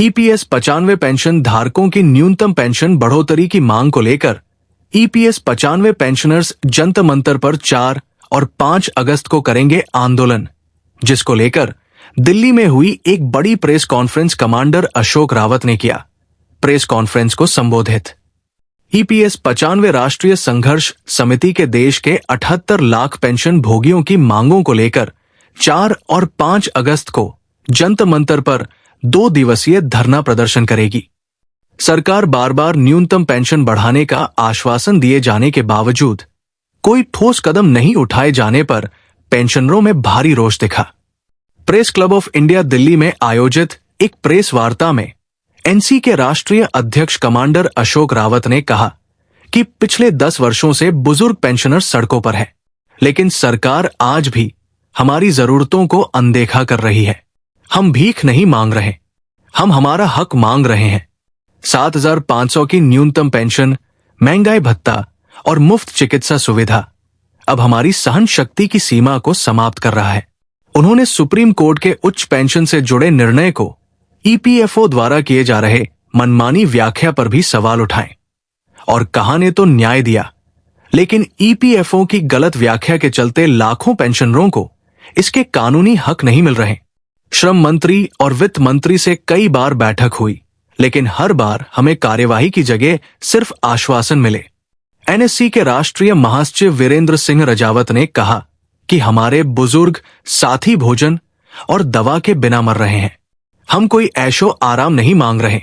EPS 95 pension धारकों की न्यूनतम पेंशन बढ़ोतरी की मांग को लेकर ईपीएस 95 पेंशनर्स जंतर मंतर पर 4 और 5 अगस्त को करेंगे आंदोलन, जिसको लेकर दिल्ली में हुई एक बड़ी press conference commander Ashok Rawat ने किया। प्रेस कॉन्फ्रेंस को संबोधित ईपीएस 95 राष्ट्रीय संघर्ष समिति के देश के 78 लाख पेंशन भोगियों की मांगों को लेकर 4 और 5 अगस्त को जंतर मंतर पर 2 दिवसीय धरना प्रदर्शन करेगी। सरकार बार बार न्यूनतम पेंशन बढ़ाने का आश्वासन दिए जाने के बावजूद कोई ठोस कदम नहीं उठाए जाने पर पेंशनरों में भारी रोष दिखा। Press club of India Delhi में आयोजित एक प्रेस वार्ता में एनसी के राष्ट्रीय अध्यक्ष कमांडर अशोक रावत ने कहा कि पिछले 10 वर्षों से बुजुर्ग पेंशनर सड़कों पर हैं, लेकिन सरकार आज भी हमारी जरूरतों को अनदेखा कर रही है। हम भीख नहीं मांग रहे, हम हमारा हक मांग रहे हैं। 7,500 की न्यूनतम पेंशन, महंगाई भत्ता और मुफ्त चिकित्सा सुविधा अब हमारी सहन शक्ति की सीमा को समाप्त कर रहा है। उन्होंने सुप्रीम कोर्ट के उच्च पेंशन से जुड़े निर्णय को ईपीएफओ द्वारा किए जा रहे मनमानी व्याख्या पर भी सवाल उठाए और कहा ने तो न्याय दिया, लेकिन ईपीएफओ की गलत व्याख्या के चलते लाखों पेंशनरों को इसके कानूनी हक नहीं मिल रहे। श्रम मंत्री और वित्त मंत्री से कई बार बैठक हुई, लेकिन हर बार हमें कार्यवाही की जगह सिर्फ आश्वासन मिले। एनएससी के राष्ट्रीय महासचिव वीरेंद्र सिंह रजावत ने कहा कि हमारे बुजुर्ग साथी भोजन और दवा के बिना मर रहे हैं। हम कोई ऐशो आराम नहीं मांग रहे,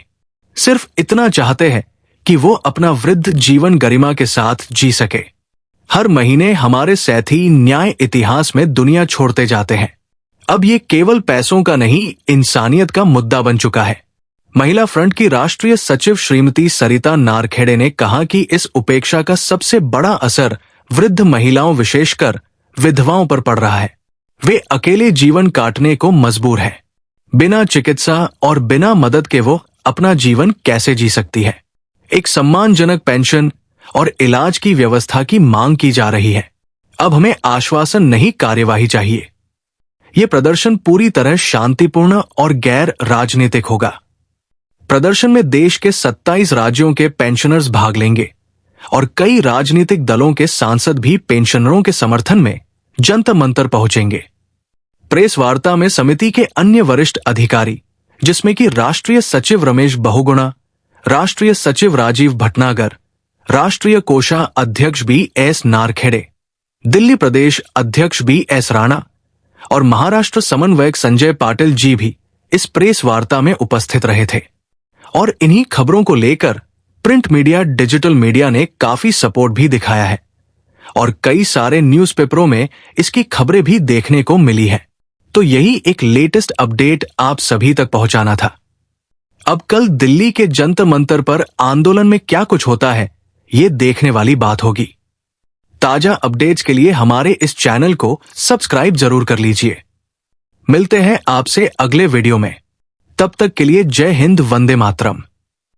सिर्फ इतना चाहते हैं कि वो अपना वृद्ध जीवन गरिमा के साथ जी सके। हर महीने हमारे साथी न्याय इतिहास में दुनिया छोड़ते जाते हैं। अब ये केवल पैसों का नहीं, इंसानियत का मुद्दा बन चुका है। महिला फ्रंट की राष्ट्रीय सचिव श्रीमती सरिता नारखेड़े ने कहा कि इस उपेक्षा का सबसे बड़ा असर वृद्ध महिलाओं, विशेषकर विधवाओं पर पड़ रहा है। वे अकेले जीवन काटने को मजबूर है। बिना चिकित्सा और बिना मदद के वो अपना जीवन कैसे जी सकती है। एक सम्मानजनक पेंशन और इलाज की व्यवस्था की मांग की जा रही है। अब हमें आश्वासन नहीं, कार्यवाही चाहिए। ये प्रदर्शन पूरी तरह शांतिपूर्ण और गैर राजनीतिक होगा। प्रदर्शन में देश के 27 राज्यों के पेंशनर्स भाग लेंगे और कई राजनीतिक दलों के सांसद भी पेंशनरों के समर्थन में जंतर मंतर पहुंचेंगे। प्रेस वार्ता में समिति के अन्य वरिष्ठ अधिकारी, जिसमें कि राष्ट्रीय सचिव रमेश बहुगुणा, राष्ट्रीय सचिव राजीव भटनागर, राष्ट्रीय कोषा अध्यक्ष बी.एस. नारखेड़े, दिल्ली प्रदेश अध्यक्ष बी.एस. राणा और महाराष्ट्र समन्वयक संजय पाटिल जी भी इस प्रेस वार्ता में उपस्थित रहे थे। और इन्हीं खबरों को लेकर प्रिंट मीडिया, डिजिटल मीडिया ने काफी सपोर्ट भी दिखाया है और कई सारे न्यूज़पेपरों में इसकी खबरें भी देखने को मिली है। तो यही एक लेटेस्ट अपडेट आप सभी तक पहुंचाना था। अब कल दिल्ली के जंतर मंतर पर आंदोलन में क्या कुछ होता है, ये देखने वाली बात होगी। ताजा अपडेट्स के लिए हमारे इस चैनल को सब्सक्राइब जरूर कर लीजिए। मिलते हैं आपसे अगले वीडियो में। तब तक के लिए जय हिंद, वंदे मातरम।